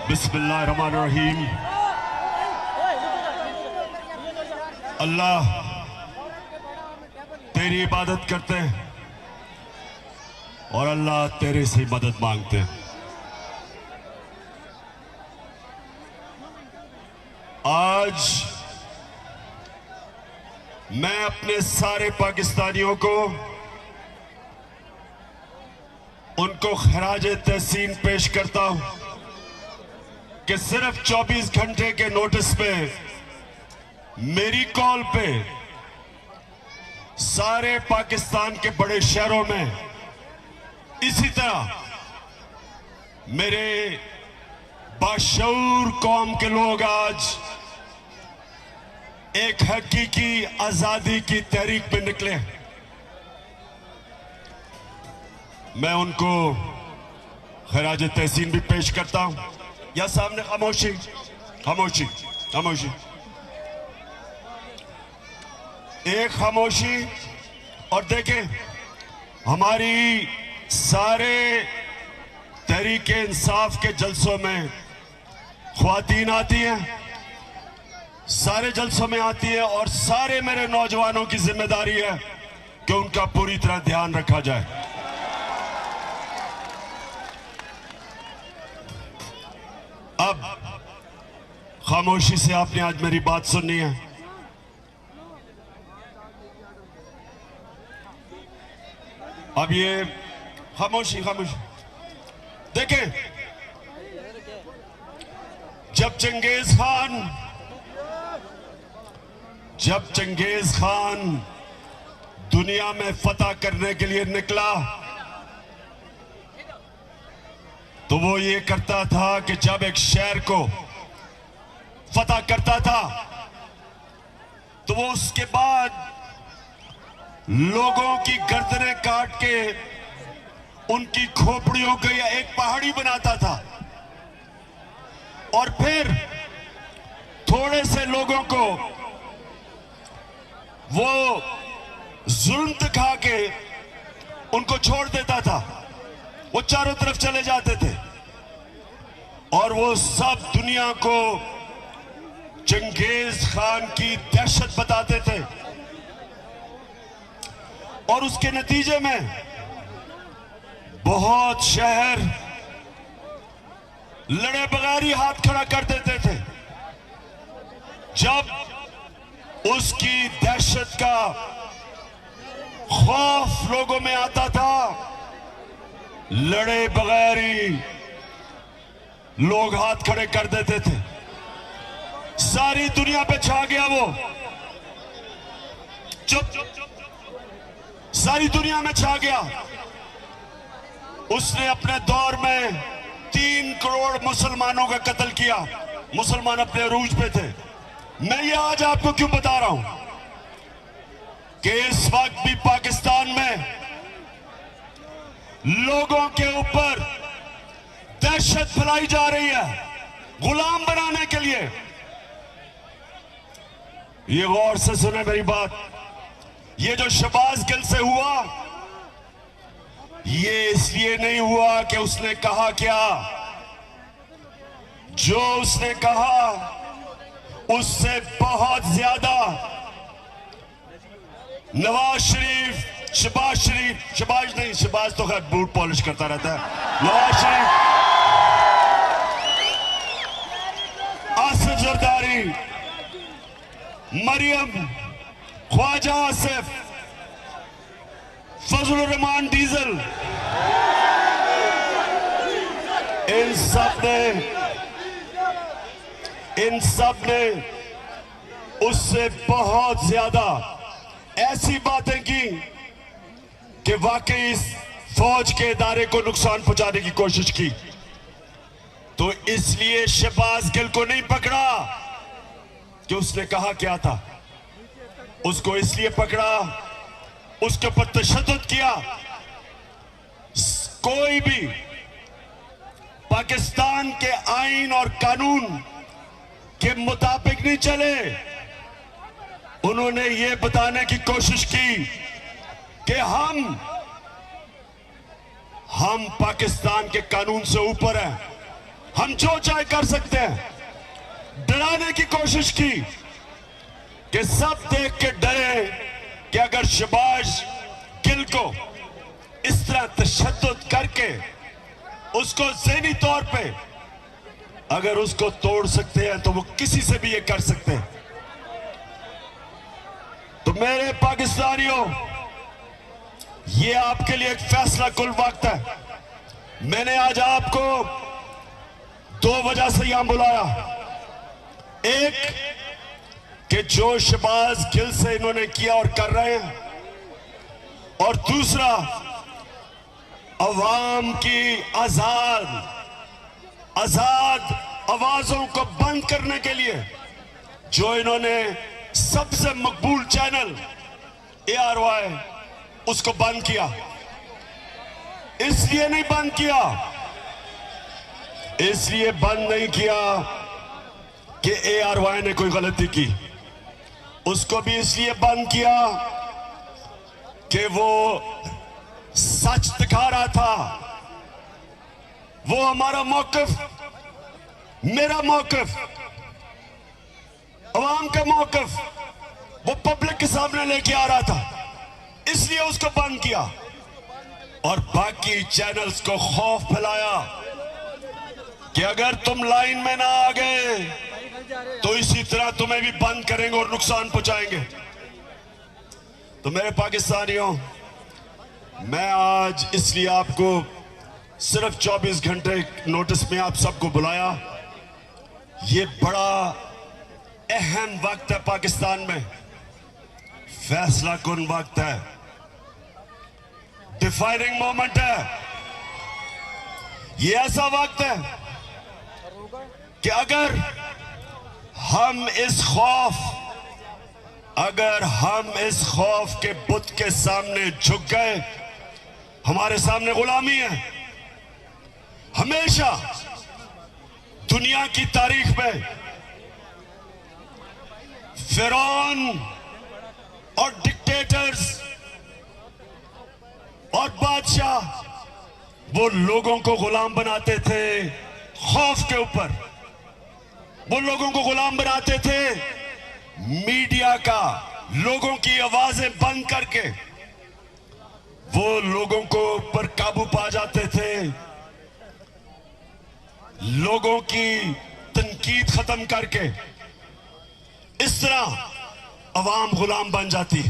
बिस्मिल्लाहिर्रहमानिर्रहीम। अल्लाह तेरी इबादत करते हैं और अल्लाह तेरे से मदद मांगते हैं। आज मैं अपने सारे पाकिस्तानियों को उनको खराज तहसीन पेश करता हूं कि सिर्फ 24 घंटे के नोटिस पे मेरी कॉल पे सारे पाकिस्तान के बड़े शहरों में इसी तरह मेरे बाशऊर कौम के लोग आज एक हकीकी आजादी की तहरीक में निकले। मैं उनको खराज तहसीन भी पेश करता हूं। या सामने खामोशी खामोशी खामोशी, एक खामोशी। और देखें, हमारी सारे तहरीक इंसाफ के जलसों में ख्वातीन आती हैं, सारे जलसों में आती है और सारे मेरे नौजवानों की जिम्मेदारी है कि उनका पूरी तरह ध्यान रखा जाए। अब खामोशी से आपने आज मेरी बात सुननी है। अब ये खामोशी खामोशी। देखें, जब चंगेज खान दुनिया में फतह करने के लिए निकला तो वो ये करता था कि जब एक शहर को फतह करता था तो वो उसके बाद लोगों की गर्दनें काट के उनकी खोपड़ियों को एक पहाड़ी बनाता था और फिर थोड़े से लोगों को वो जुल्म दिखा के उनको छोड़ देता था। वो चारों तरफ चले जाते थे और वो सब दुनिया को चंगेज खान की दहशत बताते थे और उसके नतीजे में बहुत शहर लड़े बगैर ही हाथ खड़ा कर देते थे। जब उसकी दहशत का खौफ लोगों में आता था, लड़े बगैर ही लोग हाथ खड़े कर देते थे। सारी दुनिया पे छा गया वो, सारी दुनिया में छा गया। उसने अपने दौर में 3 करोड़ मुसलमानों का कत्ल किया। मुसलमान अपने अरूज पे थे। मैं ये आज आपको क्यों बता रहा हूं कि इस वक्त भी पाकिस्तान में लोगों के ऊपर दहशत फैलाई जा रही है गुलाम बनाने के लिए। ये गौर से सुने मेरी बात। ये जो शहबाज गिल से हुआ, ये इसलिए नहीं हुआ कि उसने कहा क्या। जो उसने कहा उससे बहुत ज्यादा नवाज शरीफ, शहबाज तो खैर बूट पॉलिश करता रहता है। नवाज शरीफ, आसिफ जरदारी, मरियम, ख्वाजा आसिफ, फजलुर रहमान डीजल, इन सब ने उससे बहुत ज्यादा ऐसी बातें की कि वाकई इस फौज के इदारे को नुकसान पहुंचाने की कोशिश की। तो इसलिए शहबाज गिल को नहीं पकड़ा कि उसने कहा क्या था। उसको इसलिए पकड़ा, उसके ऊपर तशद्दुद किया। कोई भी पाकिस्तान के आईन और कानून के मुताबिक नहीं चले। उन्होंने ये बताने की कोशिश की कि हम पाकिस्तान के कानून से ऊपर हैं। हम जो चाहे कर सकते हैं। डराने की कोशिश की कि सब देख के डरे कि अगर शहबाज गिल को इस तरह तशद्दुद करके उसको ज़हनी तौर पे अगर उसको तोड़ सकते हैं तो वो किसी से भी ये कर सकते हैं। तो मेरे पाकिस्तानियों, ये आपके लिए एक फैसला कुल वक्त है। मैंने आज आपको दो वजह से यहां बुलाया। एक कि जो शहबाज गिल से इन्होंने किया और कर रहे हैं, और दूसरा अवाम की आजाद आवाजों को बंद करने के लिए जो इन्होंने सबसे मकबूल चैनल ARY उसको बंद किया। इसलिए नहीं बंद किया, इसलिए बंद नहीं किया कि ARY ने कोई गलती की। उसको भी इसलिए बंद किया कि वो सच दिखा रहा था। वो हमारा मौकिफ, मेरा मौकिफ, अवाम का मौकिफ वो पब्लिक के सामने लेके आ रहा था, इसलिए उसको बंद किया। और बाकी चैनल्स को खौफ फैलाया कि अगर तुम लाइन में ना आ गए तो इसी तरह तुम्हें भी बंद करेंगे और नुकसान पहुंचाएंगे। तो मेरे पाकिस्तानियों, मैं आज इसलिए आपको सिर्फ 24 घंटे नोटिस में आप सबको बुलाया। ये बड़ा अहम वक्त है पाकिस्तान में, फैसला कुन वक्त है, डिफाइनिंग मोमेंट है। ये ऐसा वक्त है कि अगर हम इस खौफ के बुत के सामने झुक गए, हमारे सामने गुलामी है। हमेशा दुनिया की तारीख में फिरौन और डिक्टेटर्स और बादशाह वो लोगों को गुलाम बनाते थे खौफ के ऊपर। वो लोगों को गुलाम बनाते थे मीडिया का, लोगों की आवाजें बंद करके वो लोगों को ऊपर काबू पा जाते थे, लोगों की तनकीद खत्म करके। इस तरह अवाम गुलाम बन जाती।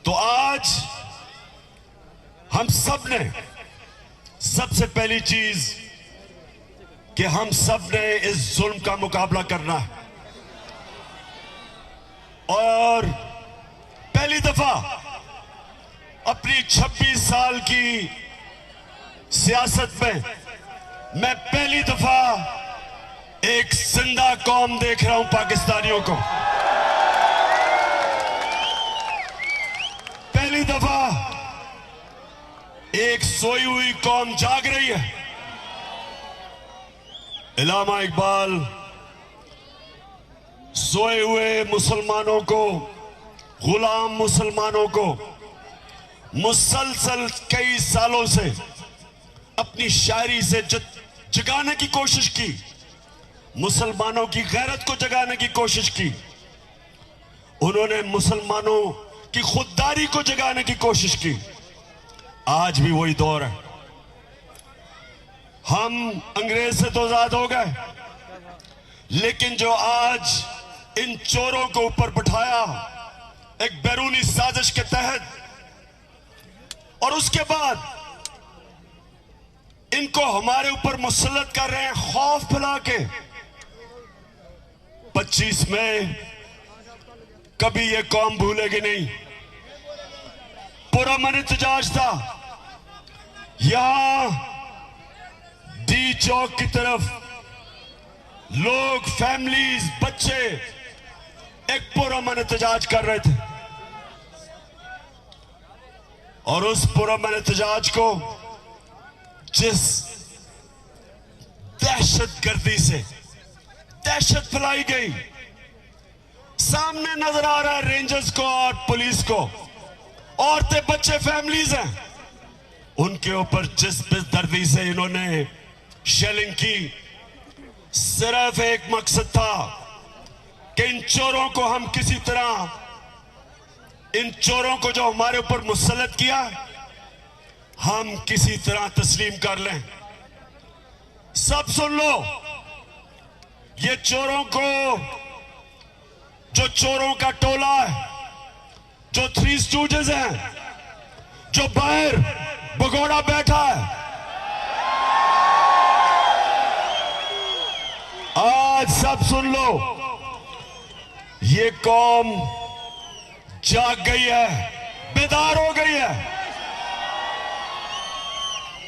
तो आज हम सब ने सबसे पहली चीज कि हम सब ने इस जुल्म का मुकाबला करना है। और पहली दफा अपनी 26 साल की सियासत में मैं पहली दफा एक जिंदा कौम देख रहा हूं पाकिस्तानियों को। पहली दफा एक सोई हुई कौम जाग रही है। इल्लामा इकबाल सोए हुए मुसलमानों को, गुलाम मुसलमानों को मुसलसल कई सालों से अपनी शायरी से जगाने की कोशिश की, मुसलमानों की गैरत को जगाने की कोशिश की। उन्होंने मुसलमानों की खुददारी को जगाने की कोशिश की। आज भी वही दौर है। हम अंग्रेज से तो आजाद हो गए, लेकिन जो आज इन चोरों को ऊपर बिठाया एक बैरूनी साजिश के तहत, और उसके बाद इनको हमारे ऊपर मुसल्लत कर रहे हैं खौफ फैला के। 25 मई कभी ये कौम भूलेगी नहीं। पूरा मन एहतजाज था। यहां डी चौक की तरफ लोग, फैमिलीज, बच्चे एक पुरअमन एहतजाज कर रहे थे, और उस पुरअमन एहतजाज को जिस दहशतगर्दी से दहशत फैलाई गई, सामने नजर आ रहा है रेंजर्स को और पुलिस को, औरतें, बच्चे, फैमिलीज हैं, उनके ऊपर जिस बेदर्दी से इन्होंने शेलिंग की, सिर्फ एक मकसद था कि इन चोरों को हम किसी तरह, इन चोरों को जो हमारे ऊपर मुसल्लत किया, हम किसी तरह तस्लीम कर लें। सब सुन लो, ये चोरों को, जो चोरों का टोला है, जो थ्री स्टूडेंट्स हैं, जो बाहर भगोड़ा बैठा है, आज सब सुन लो, ये कौम जाग गई है, बेदार हो गई है,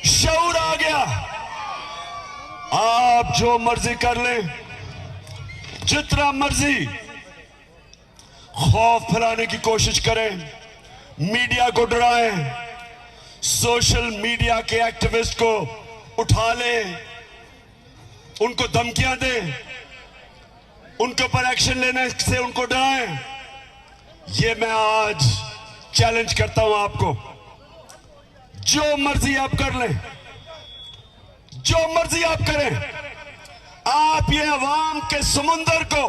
शऊर आ गया। आप जो मर्जी कर लें, जितना मर्जी खौफ फैलाने की कोशिश करें, मीडिया को डराएं, सोशल मीडिया के एक्टिविस्ट को उठा लें, उनको धमकियां दें, उनके ऊपर एक्शन लेने से उनको डराएं। ये मैं आज चैलेंज करता हूं आपको, जो मर्जी आप कर लें, जो मर्जी आप करें, आप ये अवाम के समुंदर को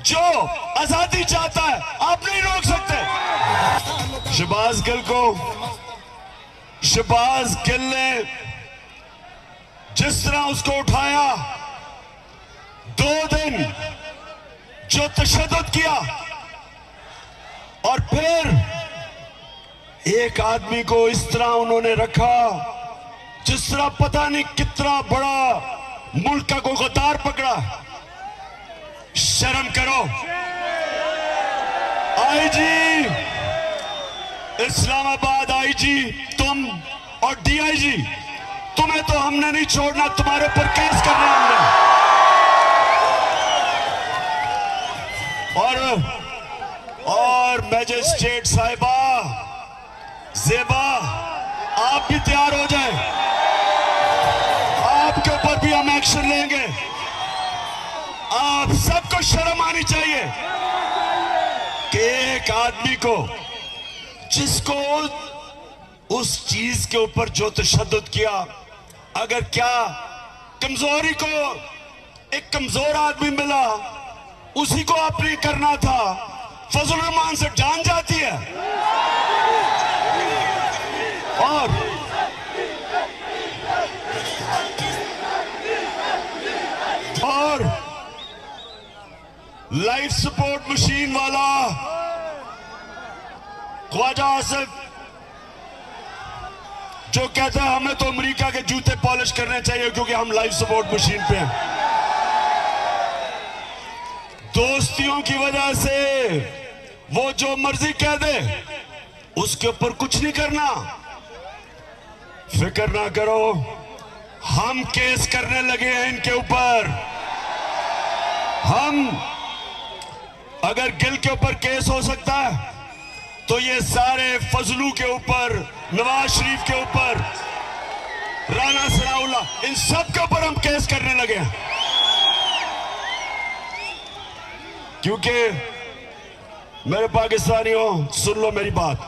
जो आजादी चाहता है, आप नहीं रोक सकते। शहबाज गिल को, शहबाज गिल ने जिस तरह उसको उठाया, 2 दिन जो तशद्दुद किया, और फिर एक आदमी को इस तरह उन्होंने रखा जिस तरह पता नहीं कितना बड़ा मुल्क का कोई गद्दार पकड़ा। शर्म करो। आईजी इस्लामाबाद, आईजी तुम और डीआईजी, तुम्हें तो हमने नहीं छोड़ना, तुम्हारे ऊपर केस करना हमने। और मैजिस्ट्रेट साहिबा ज़ेबा, आप भी तैयार हो जाएं, आपके ऊपर भी हम एक्शन लेंगे। आप सबको शर्म आनी चाहिए कि एक आदमी को, जिसको उस चीज के ऊपर जो तशद्दुद किया, अगर क्या कमजोरी को एक कमजोर आदमी मिला, उसी को आपने करना था। फजल रहमान से जान जाती है। और लाइफ सपोर्ट मशीन वाला ख्वाजा आसिफ जो कहता है हमें तो अमेरिका के जूते पॉलिश करने चाहिए क्योंकि हम लाइफ सपोर्ट मशीन पे हैं। दोस्तियों की वजह से वो जो मर्जी कह दे, उसके ऊपर कुछ नहीं करना। फिक्र ना करो, हम केस करने लगे हैं इनके ऊपर। हम, अगर गिल के ऊपर केस हो सकता है तो ये सारे फजलू के ऊपर, नवाज शरीफ के ऊपर, राना सनाउल्ला, इन सब के ऊपर हम केस करने लगे हैं। क्योंकि मेरे पाकिस्तानियों, सुन लो मेरी बात,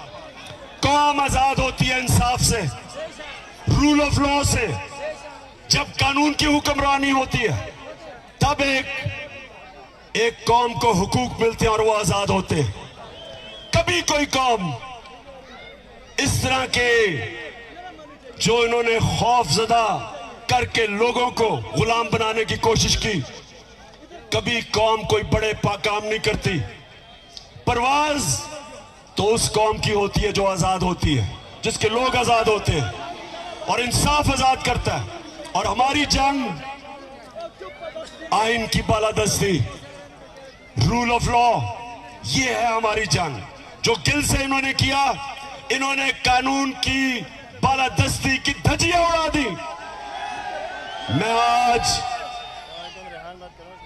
कौम आजाद होती है इंसाफ से, रूल ऑफ लॉ से। जब कानून की हुक्मरानी होती है तब एक कौम को हुकूक मिलते हैं और वो आजाद होते हैं। कभी कोई कौम इस तरह के जो इन्होंने खौफजदा करके लोगों को गुलाम बनाने की कोशिश की, कभी कौम कोई बड़े काम नहीं करती। परवाज तो उस कौम की होती है जो आजाद होती है, जिसके लोग आजाद होते हैं और इंसाफ आजाद करता है। और हमारी जंग आइन की बालादस्ती, रूल ऑफ लॉ, ये है हमारी जंग। जो गिल से इन्होंने किया, इन्होंने कानून की बालादस्ती की धज्जियां उड़ा दी।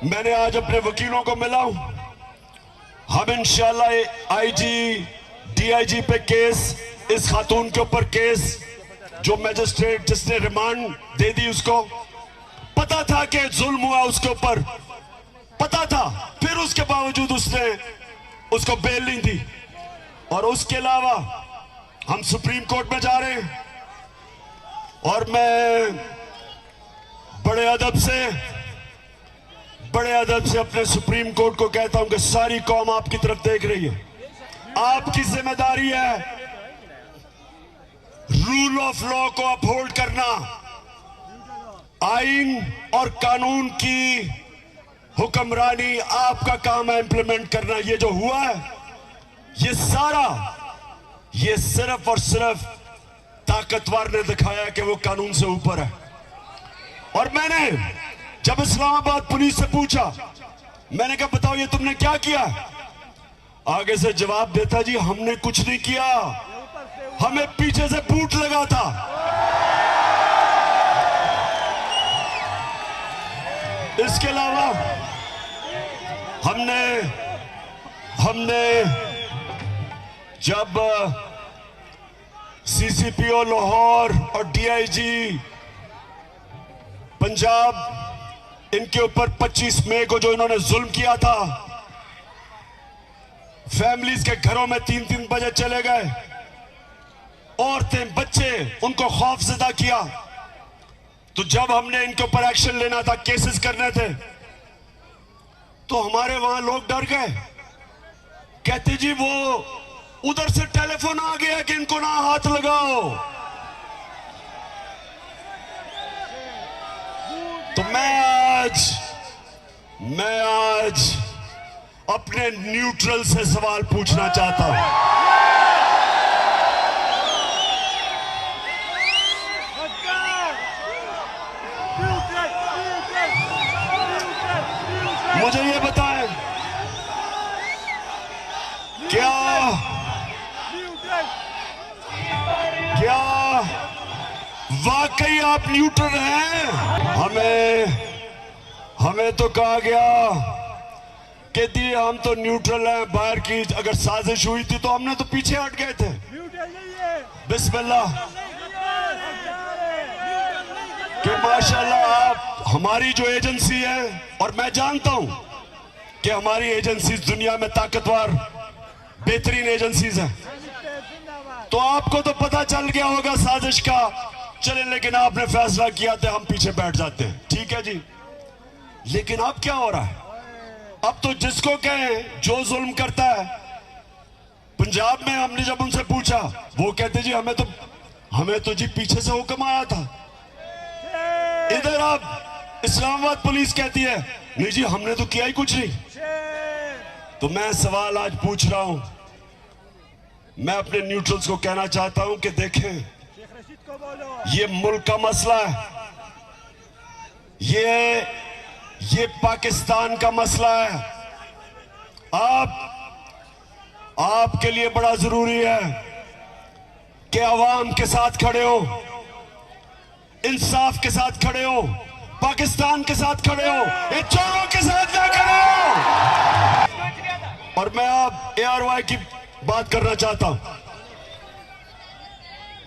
मैंने आज अपने वकीलों को मिला हूं। हम इंशाल्लाह आईजी, डीआईजी पे केस, इस खातून के ऊपर केस, जो मैजिस्ट्रेट जिसने रिमांड दे दी, उसको पता था कि जुल्म हुआ, उसके ऊपर पता था, फिर उसके बावजूद उसने उसको बेल नहीं दी। और उसके अलावा हम सुप्रीम कोर्ट में जा रहे हैं और मैं बड़े अदब से अपने सुप्रीम कोर्ट को कहता हूं कि सारी कौम आपकी तरफ देख रही है। आपकी जिम्मेदारी है रूल ऑफ लॉ को अपहोल्ड करना, आइन और कानून की हुक्मरानी आपका काम है इंप्लीमेंट करना। ये जो हुआ है ये सिर्फ और सिर्फ ताकतवर ने दिखाया कि वो कानून से ऊपर है। और मैंने जब इस्लामाबाद पुलिस से पूछा, मैंने कहा बताओ ये तुमने क्या किया, आगे से जवाब देता जी हमने कुछ नहीं किया, हमें पीछे से बूट लगा था। इसके अलावा हमने जब सीसीपीओ लाहौर और डीआईजी पंजाब इनके ऊपर 25 मई को जो इन्होंने जुल्म किया था, फैमिलीज के घरों में 3-3 बजे चले गए, औरतें बच्चे उनको खौफजदा किया, तो जब हमने इनके ऊपर एक्शन लेना था, केसेस करने थे, तो हमारे वहां लोग डर गए, कहते जी वो उधर से टेलीफोन आ गया कि इनको ना हाथ लगाओ। तो मैं आज अपने न्यूट्रल से सवाल पूछना चाहता हूं। मुझे ये बताएं, क्या वाकई आप न्यूट्रल हैं? हमें तो कहा गया कि दी हम तो न्यूट्रल हैं, बाहर की अगर साजिश हुई थी तो हमने तो पीछे हट गए थे। बिस्मिल्लाह कि माशाल्लाह आप हमारी जो एजेंसी है, और मैं जानता हूं कि हमारी एजेंसीज दुनिया में ताकतवर बेहतरीन एजेंसीज हैं, तो आपको तो पता चल गया होगा साजिश का। चले, लेकिन आपने फैसला किया था हम पीछे बैठ जाते हैं, ठीक है जी। लेकिन अब क्या हो रहा है? अब तो जिसको कहें जो जुल्म करता है, पंजाब में हमने जब उनसे पूछा, वो कहते जी हमें तो जी पीछे से हुक्म आया था। इधर अब इस्लामाबाद पुलिस कहती है नहीं जी हमने तो किया ही कुछ नहीं। तो मैं सवाल आज पूछ रहा हूं, मैं अपने न्यूट्रल्स को कहना चाहता हूं कि देखें, ये मुल्क का मसला है, ये पाकिस्तान का मसला है। आपके लिए बड़ा जरूरी है कि अवाम के साथ खड़े हो, इंसाफ के साथ खड़े हो, पाकिस्तान के साथ खड़े हो, इन चोरों के साथ ना खड़े हो। और मैं अब ARY की बात करना चाहता हूं।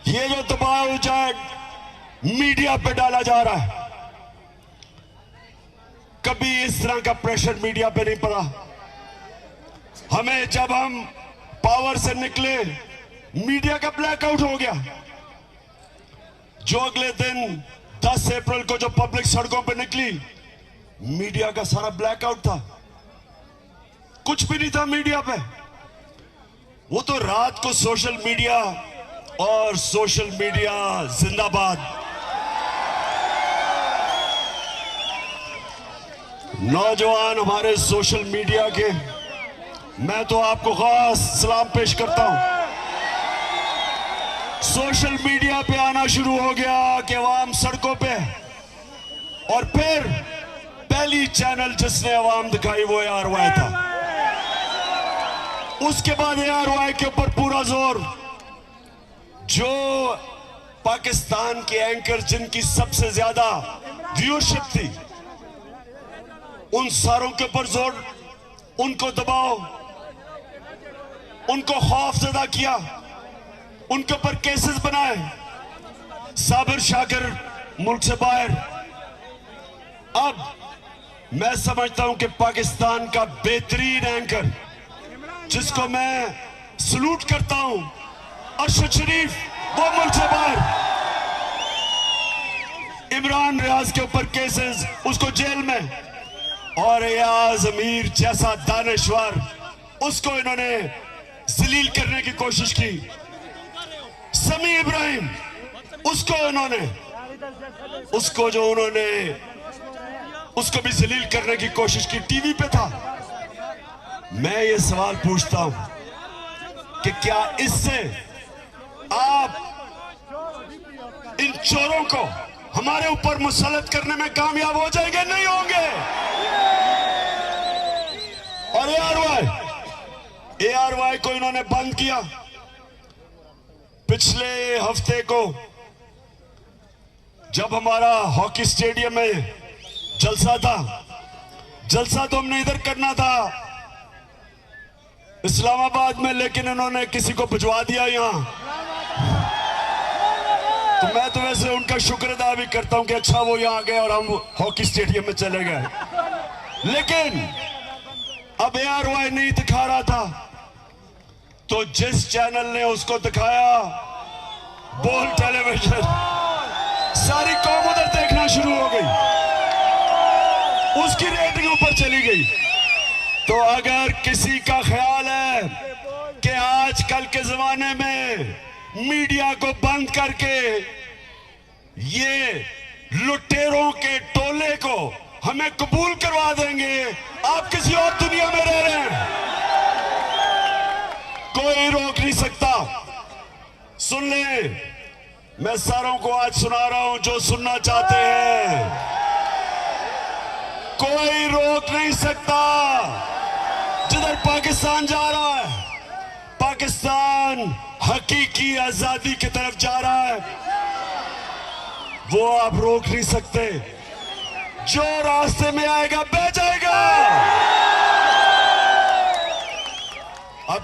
ये जो दबाव जाए मीडिया पे डाला जा रहा है, कभी इस तरह का प्रेशर मीडिया पे नहीं पड़ा। हमें जब हम पावर से निकले, मीडिया का ब्लैकआउट हो गया। जो अगले दिन 10 अप्रैल को जो पब्लिक सड़कों पे निकली, मीडिया का सारा ब्लैकआउट था, कुछ भी नहीं था मीडिया पे। वो तो रात को सोशल मीडिया और सोशल मीडिया जिंदाबाद। नौजवान हमारे सोशल मीडिया के, मैं तो आपको खास सलाम पेश करता हूं। सोशल मीडिया पे आना शुरू हो गया कि अवाम सड़कों पे, और फिर पहली चैनल जिसने अवाम दिखाई वो ARY था। उसके बाद ARY के ऊपर पूरा जोर, जो पाकिस्तान के एंकर जिनकी सबसे ज्यादा व्यूअरशिप थी, उन सारों के ऊपर जोर, उनको दबाओ, उनको खौफजदा किया, उनके ऊपर केसेस बनाए। साबिर शाकिर मुल्क से बाहर। अब मैं समझता हूं कि पाकिस्तान का बेहतरीन एंकर, जिसको मैं सलूट करता हूं, अरशद शरीफ, वो मुल्क से बाहर। इमरान रियाज के ऊपर केसेस, उसको जेल में, और एयाज अमीर जैसा दानश्वर, उसको इन्होंने जलील करने की कोशिश की। समी इब्राहिम, उसको भी जलील करने की कोशिश की, टीवी पे था। मैं ये सवाल पूछता हूं कि क्या इससे आप इन चोरों को हमारे ऊपर मुसल्लत करने में कामयाब हो जाएंगे? नहीं होंगे। और ARY को इन्होंने बंद किया। पिछले हफ्ते को जब हमारा हॉकी स्टेडियम में जलसा था, जलसा तो हमने इधर करना था इस्लामाबाद में, लेकिन इन्होंने किसी को भिजवा दिया यहां। तो मैं तो वैसे उनका शुक्र अदा भी करता हूं कि अच्छा वो यहां आ गए और हम हॉकी स्टेडियम में चले गए। लेकिन अब ARY नहीं दिखा रहा था, तो जिस चैनल ने उसको दिखाया, बोल टेलीविजन, सारी कौम उधर देखना शुरू हो गई, उसकी रेटिंग ऊपर चली गई। तो अगर किसी का ख्याल है कि आजकल के जमाने में मीडिया को बंद करके ये लुटेरों के टोले को हमें कबूल करवा देंगे, आप किसी और दुनिया में रह रहे हैं, कोई रोक नहीं सकता। सुन ले, मैं सारों को आज सुना रहा हूं जो सुनना चाहते हैं, कोई रोक नहीं सकता। जिधर पाकिस्तान जा रहा है, पाकिस्तान हकीकी आजादी की तरफ जा रहा है, वो आप रोक नहीं सकते। जो रास्ते में आएगा बह जाएगा। अब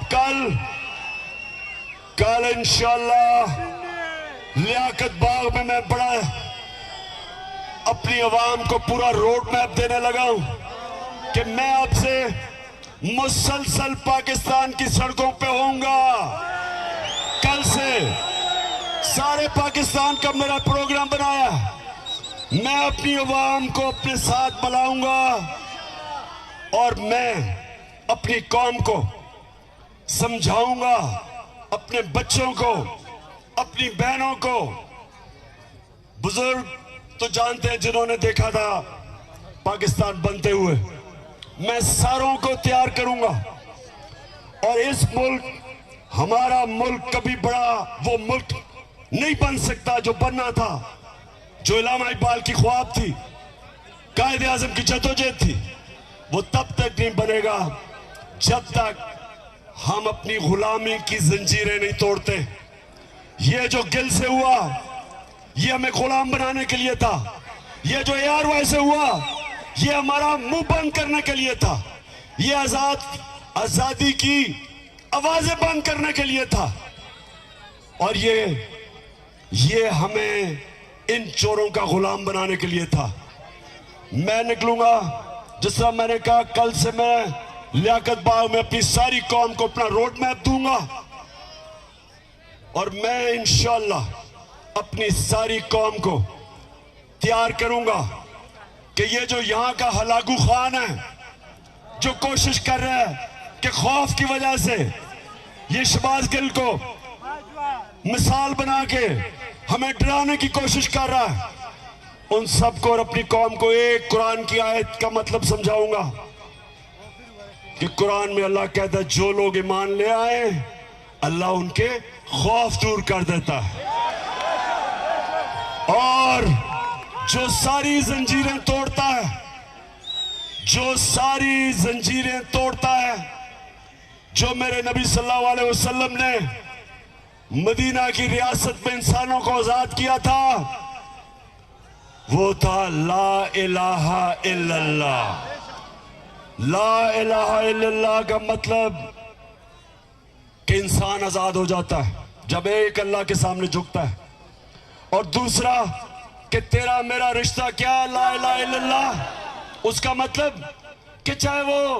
कल इंशाल्लाह लियाकत बाग में मैं बड़ा अपनी आवाम को पूरा रोड मैप देने लगा हूं कि मैं आपसे मुसलसल पाकिस्तान की सड़कों पे होऊंगा। कल से सारे पाकिस्तान का मेरा प्रोग्राम बनाया, मैं अपनी आवाम को अपने साथ बुलाऊंगा और मैं अपनी कौम को समझाऊंगा, अपने बच्चों को, अपनी बहनों को। बुजुर्ग तो जानते हैं जिन्होंने देखा था पाकिस्तान बनते हुए, मैं सारों को तैयार करूंगा। और इस मुल्क, हमारा मुल्क कभी बड़ा वो मुल्क नहीं बन सकता जो बनना था, जो इलामा इकबाल की ख्वाब थी, कायदे आजम की जद्दोजहद थी, वो तब तक नहीं बनेगा जब तक हम अपनी गुलामी की जंजीरें नहीं तोड़ते। ये जो गिल से हुआ, ये हमें गुलाम बनाने के लिए था। ये जो ARY से हुआ, ये हमारा मुंह बंद करने के लिए था। ये आजादी की आवाजें बंद करने के लिए था। और ये हमें इन चोरों का गुलाम बनाने के लिए था। मैं निकलूंगा, जिस तरह मैंने कहा, कल से मैं लियाकत बाग में अपनी सारी कौम को अपना रोड मैप दूंगा और मैं इंशाअल्लाह अपनी सारी कौम को तैयार करूंगा कि ये जो यहां का हलाकू खान है, जो कोशिश कर रहा है कि खौफ की वजह से ये शहबाज गिल को मिसाल बना के हमें डराने की कोशिश कर रहा है, उन सबको और अपनी कौम को एक कुरान की आयत का मतलब समझाऊंगा कि कुरान में अल्लाह कहता है जो लोग ईमान ले आए अल्लाह उनके खौफ दूर कर देता है, और जो सारी जंजीरें तोड़ता है, जो सारी जंजीरें तोड़ता है, जो मेरे नबी सल्लल्लाहु अलैहि वसल्लम ने मदीना की रियासत में इंसानों को आजाद किया था, वो था ला इलाहा इल्लल्लाह। ला इलाहा इल्लल्लाह का मतलब कि इंसान आजाद हो जाता है जब एक अल्लाह के सामने झुकता है, और दूसरा कि तेरा मेरा रिश्ता क्या है, ला इलाहा इल्लल्लाह। उसका मतलब कि चाहे वो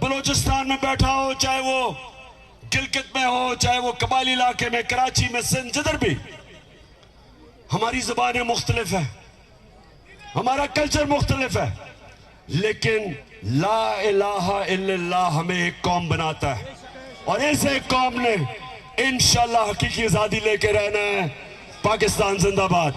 बलूचिस्तान में बैठा हो, चाहे वो गिलगित में हो, चाहे वो कबाली इलाके में, कराची में, सिंध, जिधर भी, हमारी ज़बानें मुख्तलिफ है, हमारा कल्चर मुख्तलिफ है, लेकिन ला इलाहा इल्लल्लाह हमें एक कौम बनाता है और इस एक कौम ने इंशाल्लाह हकीकी आजादी लेके रहना है। पाकिस्तान जिंदाबाद।